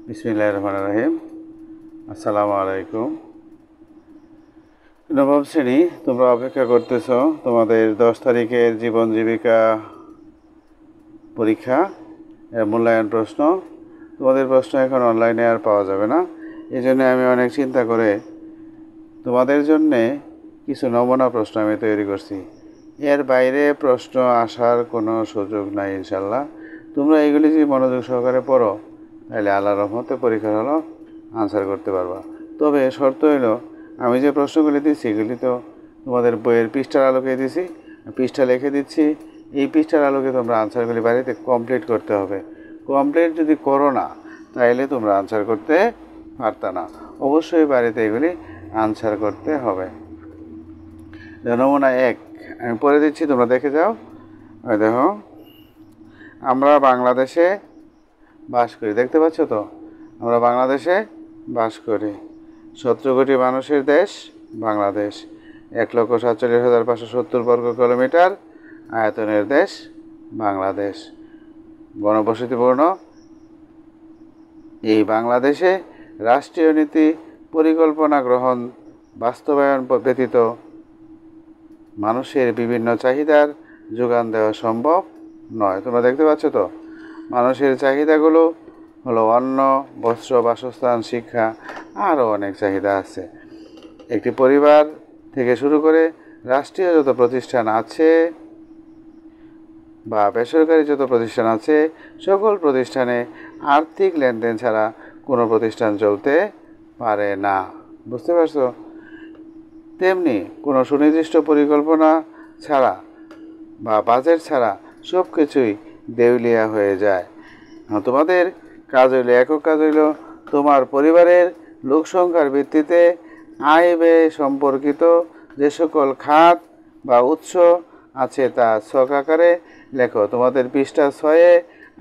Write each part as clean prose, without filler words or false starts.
বিসমিল্লাহির রহমানির রহিম। আসসালামু আলাইকুম। নবম শ্রেণী, তোমরা অপেক্ষা করতেছ তোমাদের 10 তারিখের জীবন জীবিকা পরীক্ষা মূল্যায়ন প্রশ্ন। তোমাদের প্রশ্ন এখন অনলাইনে আর পাওয়া যাবে না, এই জন্য আমি অনেক চিন্তা করে তোমাদের জন্যে কিছু নমুনা প্রশ্ন আমি তৈরি করছি। এর বাইরে প্রশ্ন আসার কোনো সুযোগ নাই ইনশাল্লাহ। তোমরা এগুলি যদি মনোযোগ সহকারে পড়ো তাহলে আল্লাহর রহমতে পরীক্ষার হলো আনসার করতে পারবা। তবে শর্ত হলো, আমি যে প্রশ্নগুলি দিচ্ছি এগুলি তো তোমাদের বইয়ের পৃষ্ঠার আলোকে দিছি, পৃষ্ঠা লিখে দিচ্ছি। এই পৃষ্ঠার আলোকে তোমরা আনসারগুলি বাড়িতে কমপ্লিট করতে হবে। কমপ্লিট যদি করো না তাহলে তোমরা আনসার করতে পারতা না। অবশ্যই বাড়িতে এগুলি আনসার করতে হবে। নমুনা 1 আমি পড়ে দিচ্ছি, তোমরা দেখে যাও। দেখো, আমরা বাংলাদেশে বাস করি, দেখতে পাচ্ছ তো? আমরা বাংলাদেশে বাস করি। 17 কোটি মানুষের দেশ বাংলাদেশ। 1,47,570 বর্গ কিলোমিটার আয়তনের দেশ বাংলাদেশ। ঘনবসতিপূর্ণ এই বাংলাদেশে রাষ্ট্রীয় নীতি পরিকল্পনা গ্রহণ বাস্তবায়ন ব্যতীত মানুষের বিভিন্ন চাহিদার যোগান দেওয়া সম্ভব নয়। তোমরা দেখতে পাচ্ছ তো, মানুষের চাহিদাগুলো হলো অন্ন, বস্ত্র, বাসস্থান, শিক্ষা, আরও অনেক চাহিদা আছে। একটি পরিবার থেকে শুরু করে রাষ্ট্রীয় যত প্রতিষ্ঠান আছে বা বেসরকারি যত প্রতিষ্ঠান আছে, সকল প্রতিষ্ঠানে আর্থিক লেনদেন ছাড়া কোনো প্রতিষ্ঠান চলতে পারে না। বুঝতে পারছো? তেমনি কোনো সুনির্দিষ্ট পরিকল্পনা ছাড়া বা বাজেট ছাড়া সব কিছুই দেউলিয়া হয়ে যায়। তোমাদের কাজ হইল, একক কাজ হইল তোমার পরিবারের লোকসংখ্যার ভিত্তিতে আয় ব্যয় সম্পর্কিত যে সকল খাত বা উৎস আছে তা ছক আকারে লেখো। তোমাদের পৃষ্ঠা 6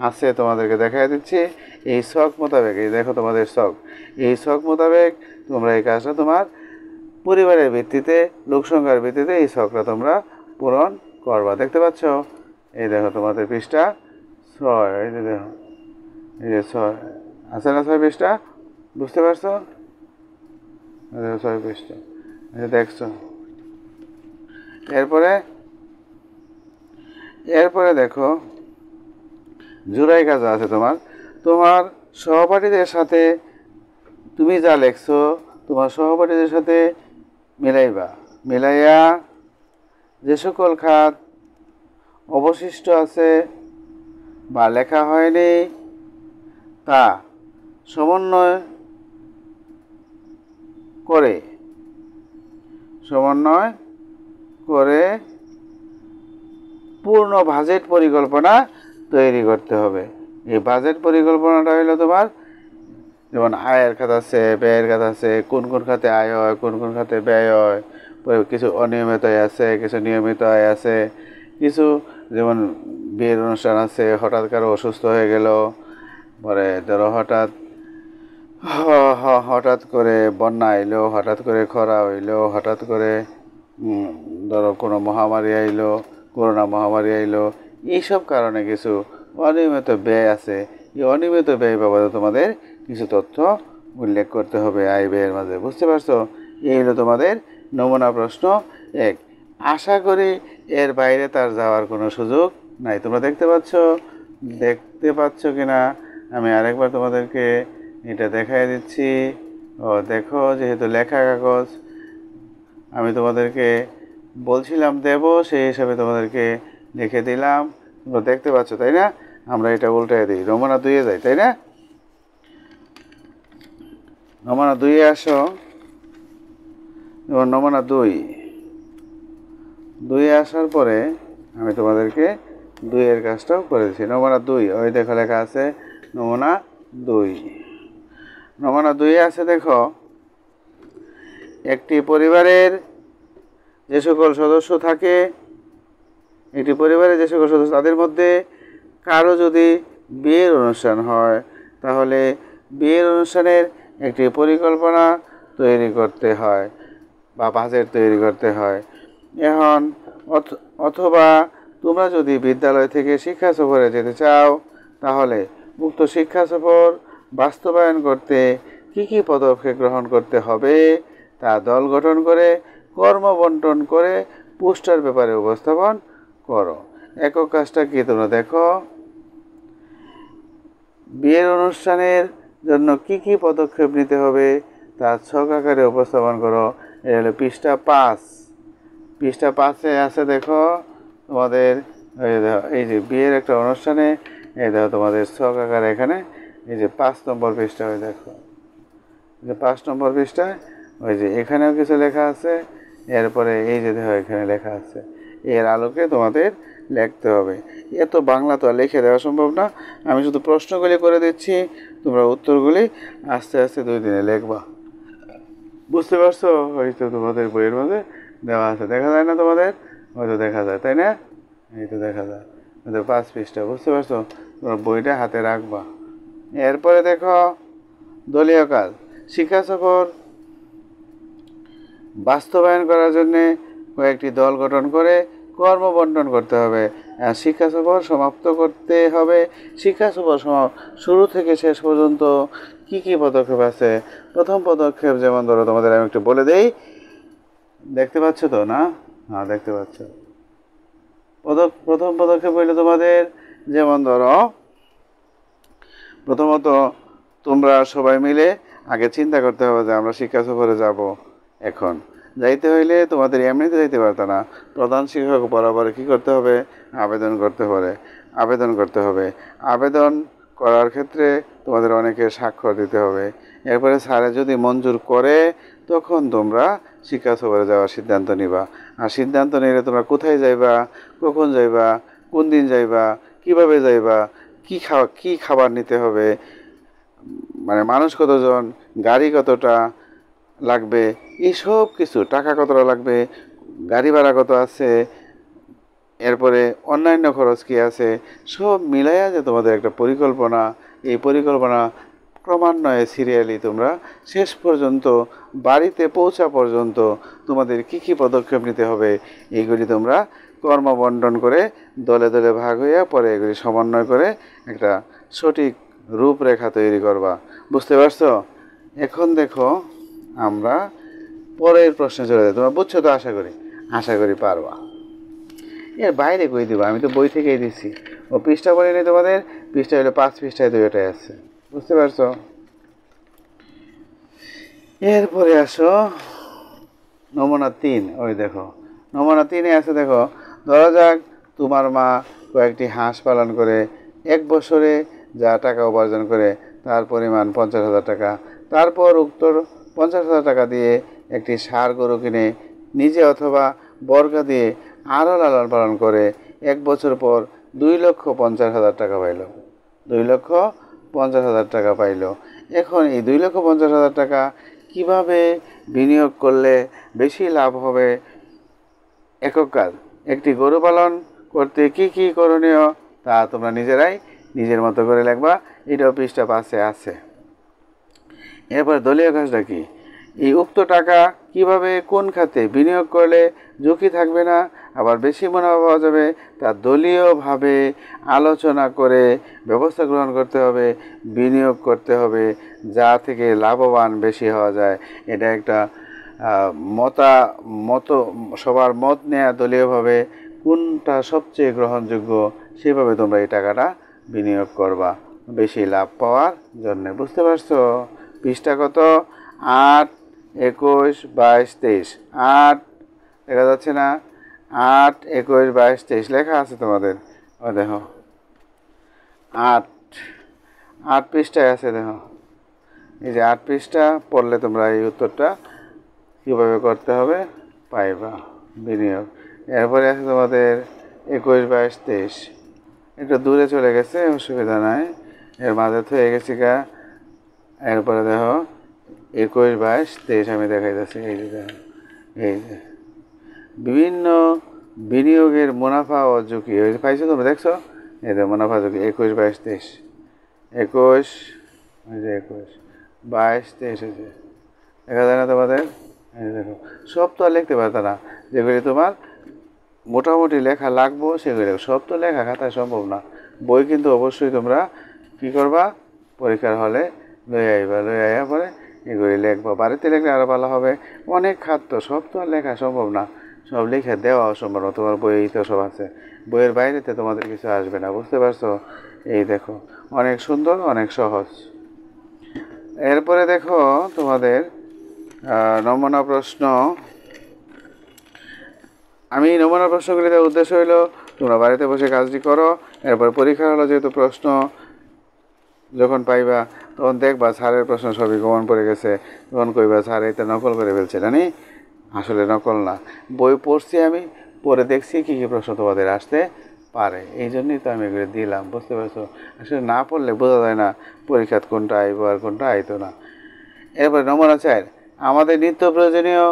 আছে, তোমাদেরকে দেখাই দিচ্ছি। এই ছক মোতাবেক, এই দেখো তোমাদের ছক, এই ছক মোতাবেক তোমরা এই কাজটা তোমার পরিবারের ভিত্তিতে, লোকসংখ্যার ভিত্তিতে এই ছকটা তোমরা পূরণ করবা। দেখতে পাচ্ছ? এই দেখো তোমাদের পৃষ্ঠা 6, এই যে দেখো, এই যে 6 আছে না, 6 পৃষ্ঠা? বুঝতে পারছো? 6 পৃষ্ঠা দেখছো। এরপরে দেখো জুড়াই কাজ আছে তোমার সহপাঠীদের সাথে। তুমি যা লেখছো তোমার সহপাঠীদের সাথে মিলাইয়া যে সকল খাত অবশিষ্ট আছে বা লেখা হয়নি তা সমন্বয় করে পূর্ণ বাজেট পরিকল্পনা তৈরি করতে হবে। এই বাজেট পরিকল্পনাটা হলো তোমার, যেমন আয়ের খাত আছে, ব্যয়ের খাত আছে, কোন কোন খাতে আয় হয়, কোন কোন খাতে ব্যয় হয়, কিছু অনিয়মিত আয় আছে, কিছু নিয়মিত আয় আছে, কিছু যেমন বিয়ের অনুষ্ঠান আছে, হঠাৎ কারো অসুস্থ হয়ে গেল, পরে ধরো হঠাৎ করে বন্যা আইলো, হঠাৎ করে খরা হইলো, হঠাৎ করে ধরো কোনো মহামারী আইলো, করোনা মহামারী আইলো, এইসব কারণে কিছু অনিয়মিত ব্যয় আছে। এই অনিয়মিত ব্যয় বাবদে তোমাদের কিছু তথ্য উল্লেখ করতে হবে আয় ব্যয়ের মাঝে। বুঝতে পারছো? এই হলো তোমাদের নমুনা প্রশ্ন 1। আশা করি এর বাইরে তার যাওয়ার কোনো সুযোগ নাই। তোমরা দেখতে পাচ্ছ কিনা আমি আরেকবার তোমাদেরকে এটা দেখাই দিচ্ছি। দেখো, যেহেতু লেখা কাগজ আমি তোমাদেরকে বলছিলাম দেব, সেই হিসাবে তোমাদেরকে লিখে দিলাম। তোমরা দেখতে পাচ্ছ, তাই না? আমরা এটা উল্টাই দিই, নমুনা 2-এ যাই, তাই না? নমুনা 2-এ আসো। যেমন নমুনা 2-এ আসার পরে আমি তোমাদেরকে 2-এর কাজটাও করে দিচ্ছি। নমুনা 2, ওই দেখো লেখা আছে নমুনা 2। নমুনা 2-এ আছে, দেখো, একটি পরিবারের যে সকল সদস্য থাকে, তাদের মধ্যে কারো যদি বিয়ের অনুষ্ঠান হয় তাহলে বিয়ের অনুষ্ঠানের একটি পরিকল্পনা তৈরি করতে হয় বা বাজেট তৈরি করতে হয়। এখন অথবা তোমরা যদি বিদ্যালয় থেকে শিক্ষা সফরে যেতে চাও তাহলে উক্ত শিক্ষা সফর বাস্তবায়ন করতে কি কি পদক্ষেপ গ্রহণ করতে হবে তা দল গঠন করে কর্ম বন্টন করে পোস্টার ব্যাপারে উপস্থাপন করো। একক কাজটা কি তোমরা দেখো, বিয়ের অনুষ্ঠানের জন্য কি কি পদক্ষেপ নিতে হবে তা ছক আকারে উপস্থাপন করো। এটা হলো পৃষ্ঠা 5। পৃষ্ঠা 5-এ আছে দেখো তোমাদের এই যে বিয়ের একটা অনুষ্ঠানে এই দেখো তোমাদের ছক আকারে এখানে এই যে 5 নম্বর পৃষ্ঠা ওই দেখো, যে 5 নম্বর পৃষ্ঠায় ওই যে এখানেও কিছু লেখা আছে, এরপরে এই যে দেখো এখানে লেখা আছে, এর আলোকে তোমাদের লিখতে হবে। এত বাংলা তো আর লিখে দেওয়া সম্ভব না, আমি শুধু প্রশ্নগুলি করে দিচ্ছি, তোমরা উত্তরগুলি আস্তে আস্তে 2 দিনে লিখবা। বুঝতে পারছো? হয়তো তোমাদের বইয়ের মধ্যে দেওয়া আছে, দেখা যায় না তোমাদের? হয়তো দেখা যায়, তাই না? এই তো দেখা যায় 5 পৃষ্ঠা। বুঝতে পারছো? তোমরা বইটা হাতে রাখবা। এরপরে দেখো দলীয় কাজ, শিক্ষা সফর বাস্তবায়ন করার জন্যে কয়েকটি দল গঠন করে কর্ম বন্টন করতে হবে। শিক্ষা সফর সমাপ্ত করতে হবে। শিক্ষা সফর শুরু থেকে শেষ পর্যন্ত কি কি পদক্ষেপ আছে? প্রথম পদক্ষেপ যেমন ধরো তোমাদের আমি একটু বলে দেই, দেখতে পাচ্ছ তো না? হ্যাঁ দেখতে পাচ্ছ। প্রথম পদক্ষেপ হইল তোমাদের, যেমন ধরো প্রথমত তোমরা সবাই মিলে আগে চিন্তা করতে হবে যে আমরা শিক্ষা সফরে যাব। এখন যাইতে হইলে তোমাদের এমনিতে যাইতে পারতো না, প্রধান শিক্ষক বরাবর কী করতে হবে? আবেদন করতে হবে। আবেদন করার ক্ষেত্রে তোমাদের অনেকে স্বাক্ষর দিতে হবে। এরপরে স্যারে যদি মঞ্জুর করে তখন তোমরা শিক্ষা সফরে যাওয়ার সিদ্ধান্ত নিবা। আর সিদ্ধান্ত নিলে তোমরা কোথায় যাইবা, কখন যাইবা, কোন দিন যাইবা, কিভাবে যাইবা, কি খাবার নিতে হবে, মানে মানুষ কতজন, গাড়ি কতটা লাগবে, এইসব কিছু, টাকা কতটা লাগবে, গাড়ি ভাড়া কত আছে, এরপরে অন্যান্য খরচ কী আছে, সব মিলাইয়া যে তোমাদের একটা পরিকল্পনা, এই পরিকল্পনা ক্রমান্বয়ে সিরিয়ালি তোমরা শেষ পর্যন্ত বাড়িতে পৌঁছা পর্যন্ত তোমাদের কি কি পদক্ষেপ নিতে হবে এইগুলি তোমরা কর্মবন্টন করে দলে দলে ভাগ হইয়া পরে এগুলি সমন্বয় করে একটা সঠিক রূপরেখা তৈরি করবা। বুঝতে পারছো? এখন দেখো আমরা পরের প্রশ্নে চলে যাই। তোমরা বুঝছো তো? আশা করি পারবা। এর বাইরে কই দিব, আমি তো বই থেকেই দিচ্ছি। ও পৃষ্ঠা বলি নেই তোমাদের, পৃষ্ঠা হলো 5 পৃষ্ঠায় 2টাই আছে। বুঝতে পারছো? এরপরে আসো নমুনা 3। ওই দেখো নমুনা 3-এ আছে দেখো, ধরা যাক তোমার মা কয়েকটি হাঁস পালন করে 1 বছরে যা টাকা উপার্জন করে তার পরিমাণ 50,000 টাকা। তারপর উক্ত 50,000 টাকা দিয়ে একটি ষাঁড় গরু কিনে নিজে অথবা বর্গা দিয়ে আরও লালন পালন করে 1 বছর পর 2,50,000 টাকা পাইল। 2,50,000 টাকা পাইল। এখন এই 2,50,000 টাকা কিভাবে বিনিয়োগ করলে বেশি লাভ হবে? একক কাজ, একটি গরু পালন করতে কি কি করণীয় তা তোমরা নিজেরাই নিজের মতো করে লিখবা। এটাও পৃষ্ঠা 5-এ আছে। এরপর দলীয় কাজটা কি? এই উক্ত টাকা কিভাবে কোন খাতে বিনিয়োগ করলে ঝুঁকি থাকবে না, আবার বেশি মুনাফা পাওয়া যাবে, তা দলীয়ভাবে আলোচনা করে ব্যবস্থা গ্রহণ করতে হবে, বিনিয়োগ করতে হবে, যা থেকে লাভবান বেশি হওয়া যায়। এটা একটা সবার মত নেয়া দলীয়ভাবে কোনটা সবচেয়ে গ্রহণযোগ্য সেভাবে তোমরা এই টাকাটা বিনিয়োগ করবা বেশি লাভ পাওয়ার জন্য। বুঝতে পারছো? পৃষ্ঠা কত? 8, 21, 22, 23। 8 দেখা যাচ্ছে না? 8, 21, 22, 23 লেখা আছে তোমাদের। ও দেখো 8 পৃষ্ঠায় আছে। দেখো এই যে 8 পৃষ্ঠা পড়লে তোমরা এই উত্তরটা কীভাবে করতে হবে পাইবা, বিনিয়োগ। এরপরে আছে তোমাদের 21, 22, 23। একটু দূরে চলে গেছে, অসুবিধা নাই, এর মাঝে হয়ে গেছি গা। এরপরে দেখো 21, 22, 23 আমি দেখাইতেছি। এই যে দেখো, এই যে বিভিন্ন বিনিয়োগের মুনাফা ও ঝুঁকি পাইছো তোমরা, দেখছো? এই যে মুনাফা ঝুঁকি 21, 22, 23। 21, এই যে 21, 22, 23 হয়েছে, দেখা যায় না তোমাদের? এই দেখো, সব তো আর লিখতে পারতো না, যেগুলি তোমার মোটামুটি লেখা লাগবো সেগুলি। সব তো লেখা খাতায় সম্ভব না। বই কিন্তু অবশ্যই তোমরা কী করবা, পরীক্ষার হলে লই আইবা, লই আইয়া পরে এগুলি লিখবা। বাড়িতে লিখলে আরও ভালো হবে। অনেক খাদ্য, সব তো আর লেখা সম্ভব না, সব লিখে দেওয়া অসম্ভব না। তোমার বইয়েই তো সব আছে, বইয়ের বাইরেতে তোমাদের কিছু আসবে না, বুঝতে পারছো? এই দেখো, অনেক সুন্দর, অনেক সহজ। এরপরে দেখো তোমাদের নমুনা প্রশ্ন। আমি নমুনা প্রশ্নগুলিতে উদ্দেশ্য হইলো তোমরা বাড়িতে বসে কাজটি করো। এরপর পরীক্ষা হলো যেহেতু প্রশ্ন যখন পাইবা তখন দেখবা স্যারের প্রশ্ন সবই কমন পড়ে গেছে, তখন কইবা স্যার এটা নকল করে ফেলছে। জানি আসলে নকল না, বই পড়ছি, আমি পড়ে দেখছি কী কী প্রশ্ন তোমাদের আসতে পারে, এই জন্যই তো আমি এগুলো দিলাম, বুঝতে পারছো? আসলে না পড়লে বোঝা যায় না পরীক্ষাত কোনটা আইব আর কোনটা আইতো না। এরপরে নমুনা 4, আমাদের নিত্য প্রয়োজনীয়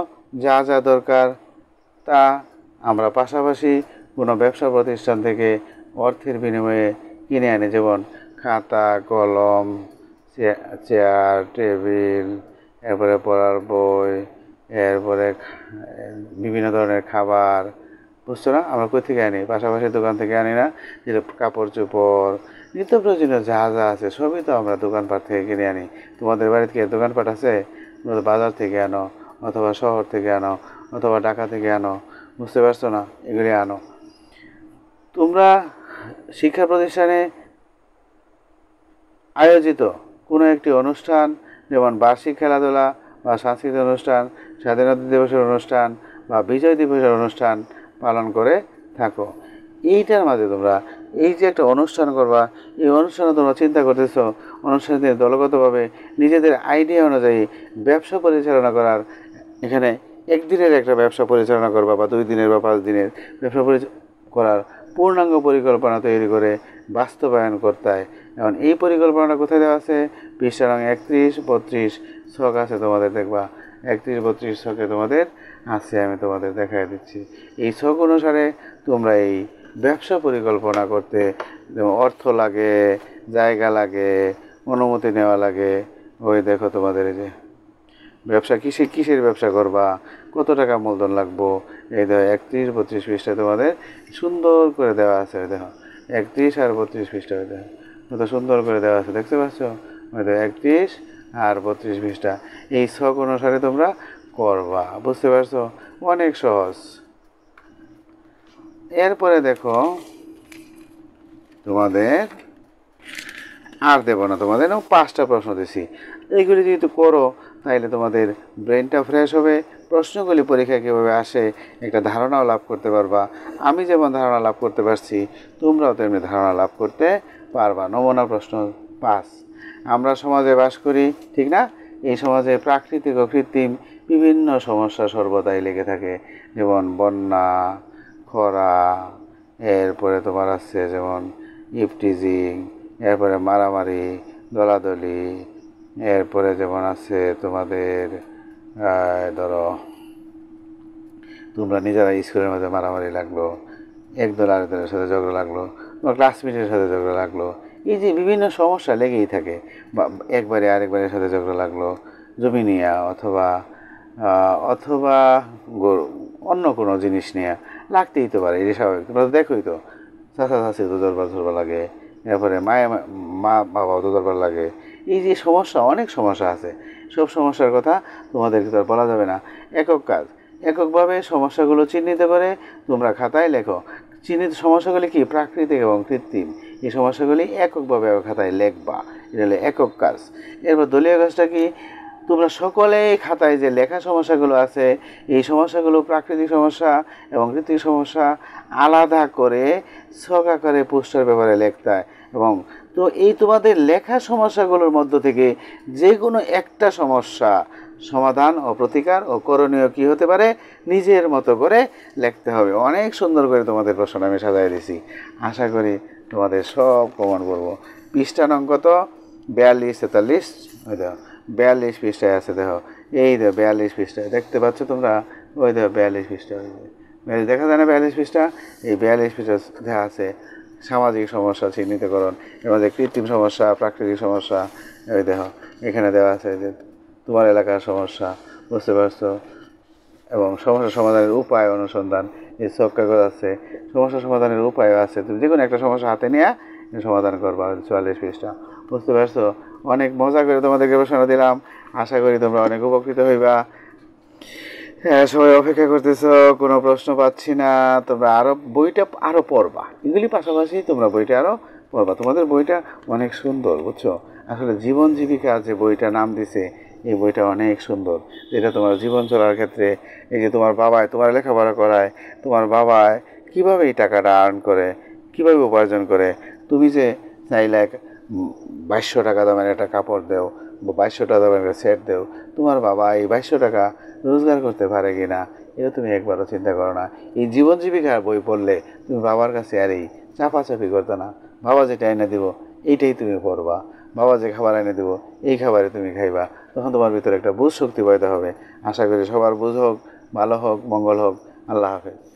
যা যা দরকার তা আমরা পাশাপাশি কোনো ব্যবসা প্রতিষ্ঠান থেকে অর্থের বিনিময়ে কিনে আনি, যেমন খাতা, কলম, চেয়ার, টেবিল, এরপরে পড়ার বই, এরপরে বিভিন্ন ধরনের খাবার, বুঝছো না? আমরা কই থেকে আনি? পাশাপাশি দোকান থেকে আনি না, যেটা কাপড় চোপড়, নিত্য প্রয়োজনীয় যা যা আছে সবই তো আমরা দোকানপাট থেকে কিনে আনি। তোমাদের বাড়িতে কি দোকানপাট আছে? তোমরা বাজার থেকে আনো, অথবা শহর থেকে আনো, অথবা ঢাকা থেকে আনো, বুঝতে পারছো না? এগুলি আনো। তোমরা শিক্ষা প্রতিষ্ঠানে আয়োজিত কোনো একটি অনুষ্ঠান, যেমন বার্ষিক খেলাধুলা বা সাংস্কৃতিক অনুষ্ঠান, স্বাধীনতা দিবসের অনুষ্ঠান বা বিজয় দিবসের অনুষ্ঠান পালন করে থাকো। এইটার মাঝে তোমরা এই যে একটা অনুষ্ঠান করবা, এই অনুষ্ঠানে তোমরা চিন্তা করতেছ অনুষ্ঠানে দলগতভাবে নিজেদের আইডিয়া অনুযায়ী ব্যবসা পরিচালনা করার, এখানে একদিনের একটা ব্যবসা পরিচালনা করবা বা 2 দিনের বা 5 দিনের ব্যবসা করার পূর্ণাঙ্গ পরিকল্পনা তৈরি করে বাস্তবায়ন করতে হয়। এখন এই পরিকল্পনাটা কোথায় দেওয়া আছে? পৃষ্ঠা নং 31-32 ছক আছে, তোমাদের দেখবা 31-32 ছকে তোমাদের আছে, আমি তোমাদের দেখাই দিচ্ছি। এই ছক অনুসারে তোমরা এই ব্যবসা পরিকল্পনা করতে অর্থ লাগে, জায়গা লাগে, অনুমতি নেওয়া লাগে। ওই দেখো তোমাদের এই যে ব্যবসা কিসের ব্যবসা করবা, কত টাকা মূলধন লাগবো, এই দেখো 31-32 পৃষ্ঠায় তোমাদের সুন্দর করে দেওয়া আছে। ওই দেখো 31 আর 32 পৃষ্ঠা, ওই দেখো কত সুন্দর করে দেওয়া আছে, দেখতে পাচ্ছ? ওই দেখো 31 আর 32 পৃষ্ঠা। এই ছক অনুসারে তোমরা করবা, বুঝতে পারছো? অনেক সহজ। এরপরে দেখো তোমাদের আর দেবো না, তোমাদের 5টা প্রশ্ন দিছি। এইগুলি যদি করো তাহলে তোমাদের ব্রেনটা ফ্রেশ হবে, প্রশ্নগুলি পরীক্ষায় কীভাবে আসে একটা ধারণাও লাভ করতে পারবা। আমি যেমন ধারণা লাভ করতে পারছি, তোমরাও তেমনি ধারণা লাভ করতে পারবা। নমুনা প্রশ্ন 5, আমরা সমাজে বাস করি, ঠিক না? এই সমাজে প্রাকৃতিক ও কৃত্রিম বিভিন্ন সমস্যা সর্বদাই লেগে থাকে, যেমন বন্যা, খরা, এরপরে তোমার আছে যেমন ইফটিজিং, এরপরে মারামারি, দলাদলি, এরপরে যেমন আছে তোমাদের ধরো তোমরা নিজেরা স্কুলের মধ্যে মারামারি লাগলো, একদল আরেকজনের সাথে ঝগড়া লাগলো, তোমার ক্লাসমেটের সাথে ঝগড়া লাগলো, এই যে বিভিন্ন সমস্যা লেগেই থাকে। বা একবারে আরেকবারের সাথে ঝগড়া লাগলো জমি নিয়ে, অথবা অথবা অন্য কোনো জিনিস নিয়ে লাগতেই তো পারে, এই স্বাভাবিক। তোমরা তো দেখোই তো, চাচা চাচি তো দরবার লাগে, এরপরে মা বাবাও তো দরবার লাগে। এই যে সমস্যা, অনেক সমস্যা আছে, সব সমস্যার কথা তোমাদেরকে তো আর বলা যাবে না। একক কাজ, এককভাবে সমস্যাগুলো চিহ্নিত করে তোমরা খাতায় লেখো। চিহ্নিত সমস্যাগুলি কি? প্রাকৃতিক এবং কৃত্রিম। এই সমস্যাগুলি এককভাবে খাতায় লিখবা, এটা হলো একক কাজ। এরপর দলীয় কাজটা কি? তোমরা সকলেই খাতায় যে লেখা সমস্যাগুলো আছে, এই সমস্যাগুলো প্রাকৃতিক সমস্যা এবং কৃত্রিম সমস্যা আলাদা করে ছক আকারে পোস্টার পেপারে লিখতে হয়। এবং তো এই তোমাদের লেখা সমস্যাগুলোর মধ্য থেকে যে কোনো একটা সমস্যা সমাধান ও প্রতিকার ও করণীয় কী হতে পারে নিজের মতো করে লিখতে হবে। অনেক সুন্দর করে তোমাদের প্রশ্ন আমি সাজাই দিয়েছি, আশা করি তোমাদের সব কমন করবো। পৃষ্ঠা নং কত? 42-43, ওই দেখো 42 পৃষ্ঠায় আছে, দেখো এই দেখো 42 পৃষ্ঠায়, দেখতে পাচ্ছ তোমরা? ওই দেখো 42 পৃষ্ঠা, দেখা যায় না 42 পৃষ্ঠা? এই 42 পৃষ্ঠা দেখা আছে সামাজিক সমস্যা চিহ্নিতকরণ, এর মধ্যে কৃত্রিম সমস্যা, প্রাকৃতিক সমস্যা, ওই দেখো এখানে দেওয়া আছে যে তোমার এলাকার সমস্যা, বুঝতে পারছো? এবং সমস্যা সমাধানের উপায় অনুসন্ধান, এই ছক কাগজ আছে, সমস্যা সমাধানের উপায়ও আছে। তুমি যে কোনো একটা সমস্যা হাতে নিয়ে সমাধান করবা। 44 পৃষ্ঠা, বুঝতে পারছো? অনেক মজা করে তোমাদেরকে প্রশ্ন দিলাম, আশা করি তোমরা অনেক উপকৃত হইবা। হ্যাঁ, সবাই অপেক্ষা করতেছো, কোনো প্রশ্ন পাচ্ছি না। তোমরা বইটা আরো পড়বা, এগুলি পাশাপাশি তোমরা বইটা আরো পড়বা। তোমাদের বইটা অনেক সুন্দর, বুঝছো? আসলে জীবন জীবিকা যে বইটা নাম দিছে, এই বইটা অনেক সুন্দর। যেটা তোমার জীবন চলার ক্ষেত্রে, এই যে তোমার বাবায় তোমার লেখাপড়া করায়, তোমার বাবায় কিভাবে এই টাকাটা আর্ন করে, কিভাবে উপার্জন করে, তুমি যে চাইলে 2200 টাকা দামের একটা কাপড় দেও বা 2200 টাকা দামের একটা সেট দেও, তোমার বাবা এই 2200 টাকা রোজগার করতে পারে কি না, এটা তুমি একবারও চিন্তা করো না। এই জীবন জীবিকার বই পড়লে তুমি বাবার কাছে আর এই চাপাচাপি করতে না। বাবা যেটা এনে দিব এইটাই তুমি পড়বা, বাবা যে খাবার এনে দিব এই খাবারে তুমি খাইবা। তখন তোমার ভিতরে একটা বুঝ শক্তি পয়দা হবে। আশা করি সবার বুঝ হোক, ভালো হোক, মঙ্গল হোক। আল্লাহ হাফেজ।